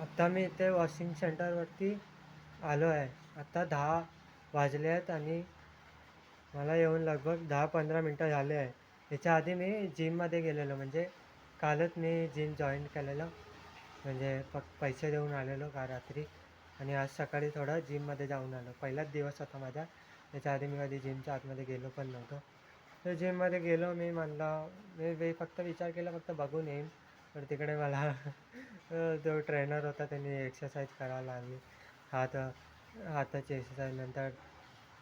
आता मी इथे वॉशिंग सेंटरवरती आलो आहे. आता 10 वाजले आहेत आणि मला येऊन लगभग 10-15 मिनटं झाले आहे. याच्या आधी मी जिममध्ये गेलेलो म्हणजे कालच मी जिम जॉइन केलेलं. म्हणजे पैसे देऊन आलेलो का रात्री आणि आज सकाळी थोडं जिममध्ये जाऊन आलो. पहिलाच दिवस होता माझा. त्याच्या आधी मी कधी जिमच्या आतमध्ये गेलो पण नव्हतो. तर जिममध्ये गेलो मी म्हणलं मी फक्त विचार केला फक्त बघून येईन. तर तिकडे मला जो ट्रेनर होता त्यांनी एक्सरसाइज करायला लागली. हाताची एक्सरसाइज नंतर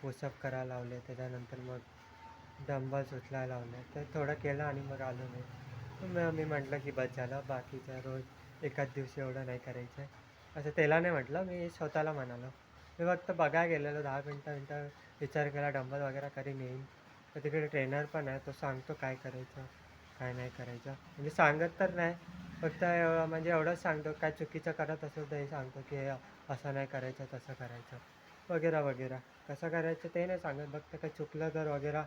पुशअप करायला लावले. त्याच्यानंतर मग डंबल्स उचलायला लावले. तर थोडं केलं आणि मग आलो मी. मग मी म्हटलं की बस झालं. बाकीचं रोज एकाच दिवशी एवढं नाही करायचं आहे. असं त्याला नाही म्हटलं, मी स्वतःला म्हणालो. मी फक्त बघायला गेलेलो 10 मिनटं विचार केला डंबल वगैरे करीन येईन. तर तिकडे ट्रेनर पण आहे. तो सांगतो काय करायचं, काय नाही करायचं. म्हणजे सांगत तर नाही. फक्त म्हणजे एवढंच सांगतो काय चुकीचं करत असेल तर हे सांगतो की असं नाही करायचं, तसं करायचं वगैरे वगैरे. कसं करायचं ते नाही सांगत. फक्त काही चुकलं तर वगैरे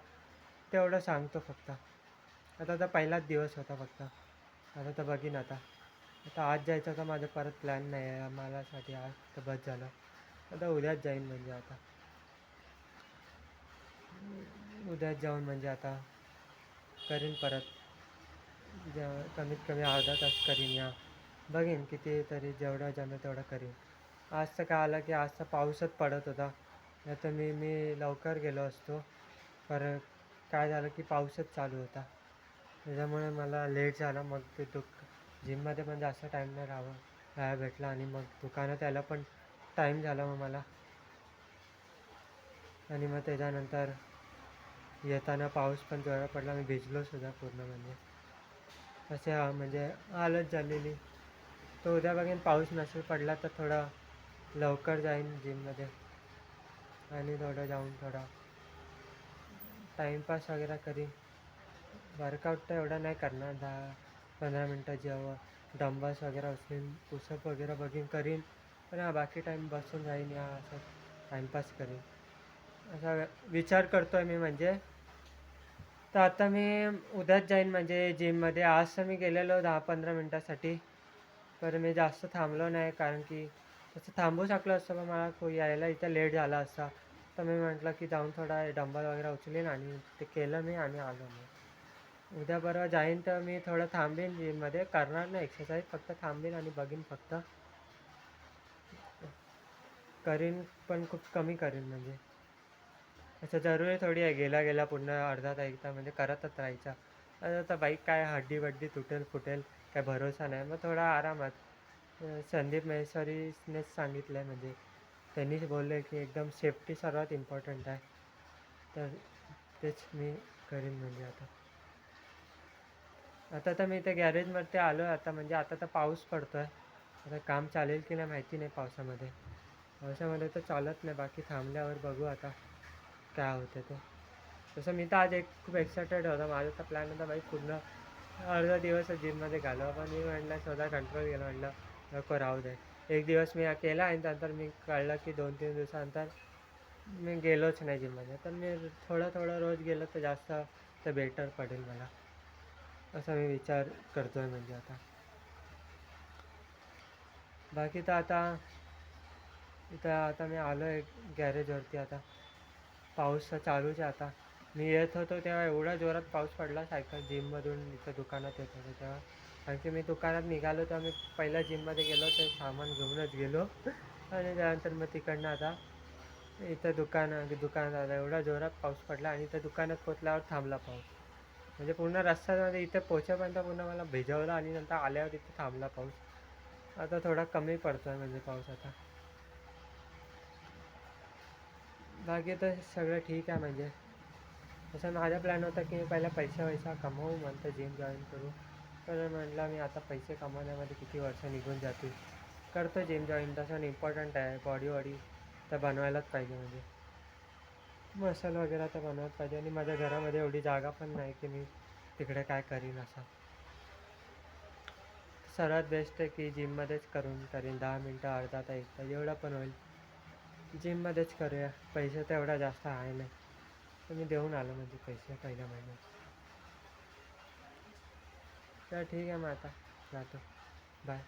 तेवढं सांगतो फक्त. आता तर पहिलाच दिवस होता फक्त. आता तर बघीन आता. आता आज जायचं तर माझं परत प्लॅन नाही आहे मलासाठी आज तर बस झालं. आता उद्याच जाईन म्हणजे आता. उद्याच जाऊन म्हणजे आता करीन परत. कमीत कमी अर्धा तास करीन या. बघीन किती तरी जेवढं जमेल तेवढं करीन. आज तर काय आलं की आज तर पाऊसच पडत होता. नाही तर मी लवकर गेलो असतो. पर काय झालं की पाऊसच चालू होता. त्याच्यामुळे मला लेट झाला. मग ते जिममध्ये पण जास्त टाईम नाही राहायला भेटला आणि मग दुकानात यायला पण टाईम झाला मग मला. आणि मग त्याच्यानंतर येताना पाऊस पण जोरात पडला. मी भिजलोसुद्धा पूर्ण म्हणजे. असे म्हणजे हालत झालेली. तो उद्या बघेन पाऊस नसेल पडला तर थोडा लवकर जाईन जिममध्ये आणि थोडं जाऊन थोडा टाईमपास वगैरे करीन. वर्कआउट तर एवढा नाही करणार 10-15 मिनटं जेव्हा डंबल्स वगैरे उचलीन पुशअप वगैरे बघीन करीन. पण बाकी टाईम बसून राहीन या असं टाईमपास करीन असा विचार करतो आहे मी म्हणजे. तर आता मी उद्याच जाईन म्हणजे जिममध्ये. आज तर मी गेलेलो 10-15 मिनटासाठी. तर मी जास्त थांबलो नाही कारण की तसं थांबू शकलो असतो पण मला यायला इथं लेट झाला असता. तर मी म्हटलं की जाऊन थोडा डंबल वगैरे उचलीन आणि ते केलं मी आणि आलो मी. उद्या परवा जाईन तर मी थोडं थांबेन जिममध्ये. करणार नाही एक्सरसाइज फक्त थांबेन आणि बघीन फक्त. करीन पण खूप कमी करीन म्हणजे. असं जरुरी थोडी आहे गेला गेला पुन्हा अर्धा तास एकदा म्हणजे करतच राहायचा. आता बाईक काय हड्डी बड्डी तुटेल फुटेल काय भरोसा नाही. मग थोडा आरामात. संदीप महेश्वरीनेच सांगितलं आहे म्हणजे त्यांनीच बोलले की एकदम सेफ्टी सर्वात इम्पॉर्टंट आहे. तर तेच मी करीन म्हणजे आता. आता तर मी इथे गॅरेजमध्ये आलो आहे आता म्हणजे आता तर पाऊस पडतो आहे. आता काम चालेल की नाही माहिती नाही पावसामध्ये. पावसामध्ये तर चालत नाही. बाकी थांबल्यावर बघू आता काय होतं ते. तसं मी तर आज खूप एक्सायटेड होता. माझा तर प्लॅन होता बाई पूर्ण अर्धा दिवस जिममध्ये घालवा. पण मी म्हटलं स्वतः कंट्रोल केलं. म्हटलं नको राहू दे. एक दिवस मी केला आणि नंतर मी कळलं की 2-3 दिवसानंतर मी गेलोच नाही जिममध्ये. तर मी थोडं थोडं रोज गेलं तर जास्त तर बेटर पडेल मला. असा मी विचार करतो आहे म्हणजे आता. बाकी तर आता इथं आता मी आलो आहे गॅरेजवरती आता. पाऊस तर चालूच आहे आता. मी येत होतो तेव्हा एवढा जोरात पाऊस पडला सायकल जिममधून इथं दुकानात येत होतो तेव्हा. कारण की मी दुकानात निघालो तेव्हा मी पहिल्या जिममध्ये गेलो ते सामान घेऊनच गेलो आणि त्यानंतर मग तिकडनं आता इथं दुकानात आला. एवढा जोरात पाऊस पडला आणि इथं दुकानात पोचल्यावर थांबला पाऊस. म्हणजे पूर्ण रस्त्यामध्ये इथे पोहोचेपर्यंत पूर्ण मला भिजवलं आणि नंतर आल्यावर इथे थांबला पाऊस. आता थोडा कमी पडतो आहे म्हणजे पाऊस आता. बाकी तर सगळं ठीक आहे म्हणजे. तसं माझा प्लॅन होता की मी पहिला पैसा कमवू नंतर जिम जॉईन करू. तर म्हटलं मी आता पैसे कमवण्यामध्ये किती वर्ष निघून जातील. करतो जिम जॉईन. तसं इम्पॉर्टंट आहे बॉडी तर बनवायलाच पाहिजे म्हणजे. मसल वगैरे तर बनवत पाहिजे आणि माझ्या घरामध्ये एवढी जागा पण नाही की मी तिकडे काय करीन असं. सर्वात बेस्ट आहे की जिममध्येच करीन 10 मिनटं अर्धा तास 1 तास जेवढा पण होईल जिममध्येच करूया. पैसे तर एवढा जास्त आहे नाही. तर मी देऊन आलो म्हणजे पैसे पहिल्या महिन्यात. तर ठीक आहे मग आता जातो. बाय.